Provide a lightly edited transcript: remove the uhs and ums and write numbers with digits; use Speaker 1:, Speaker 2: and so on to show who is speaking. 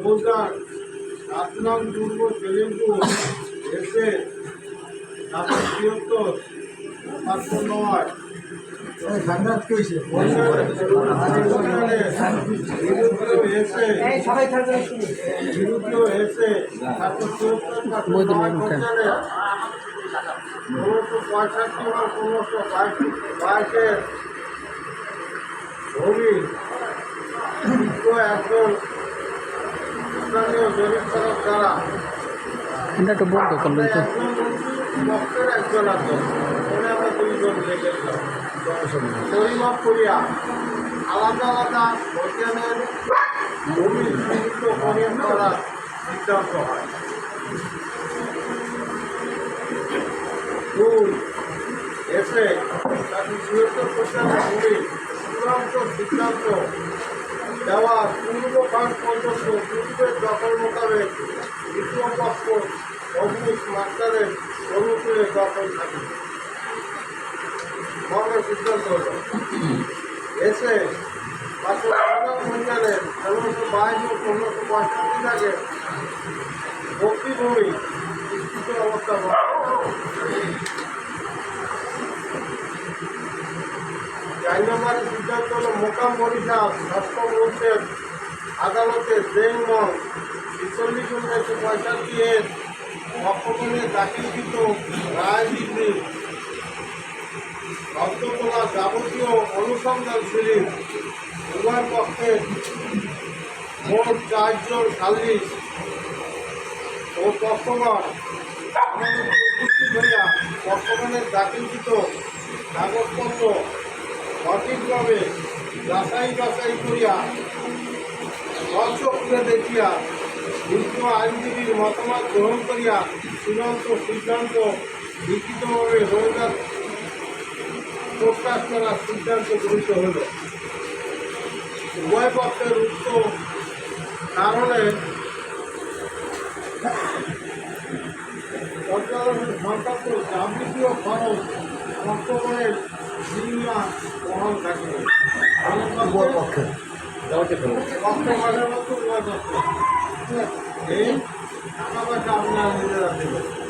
Speaker 1: মৌজার 7 নং পূর্ব সেলিমপুর এসে 773 509
Speaker 2: একটু বলতো করবেন তো
Speaker 1: একজন আছে আমরা 2 জন দেখেছিলাম পরিমাপ করিয়া আলাদা আলাদা বৈজ্ঞানের ভূমি সংযুক্ত পরিমাপ করার সিদ্ধান্ত হয়। 2 এসে তাকে 76% ভূমি চূড়ান্ত সিদ্ধান্ত দেওয়া পূর্বখান পর্যন্ত পূর্বের দখল মোতাবেক দ্বিতীয় পক্ষ অবুজ মাস্টারের অনুকূলে দখল থাকে সিদ্ধান্ত হল এসে 515 1522 ও 1565 থেকে ভক্তিভূমি বিস্তৃত অবস্থা 4 নম্বরের সিদ্ধান্ত হল মোকাম বরিশাল সপ্তম বর্ষের আদালতে জেনমন 46/1965 এর পক্ষগণে দাখিলকৃত রায় বিক্রি রদ্দ তোলা যাবতীয় অনুসন্ধান সিরিজ উভয় পক্ষের মোট 4 জন সালিস ও পক্ষগণ উপস্থিত হইয়া পক্ষগণের দাখিলকৃত কাগজপত্র সঠিকভাবে যাচাই বাছাই করিয়া দর্শককে দেখিয়া বিজ্ঞ আইনজীবীর মতামত গ্রহণ করিয়া চূড়ান্ত সিদ্ধান্ত লিখিতভাবে রোজগার প্রকাশ করার সিদ্ধান্ত গৃহীত হল। উভয় পক্ষের উক্ত কারণে পর্যালোচনা সংক্রান্ত যাবতীয় খরচ পক্ষগণের জিম্মা বহন থাকে। উভয় পক্ষের মতো উভয় পক্ষে এই টাকা পয়সা আপনারা নিজেরা দেবেন।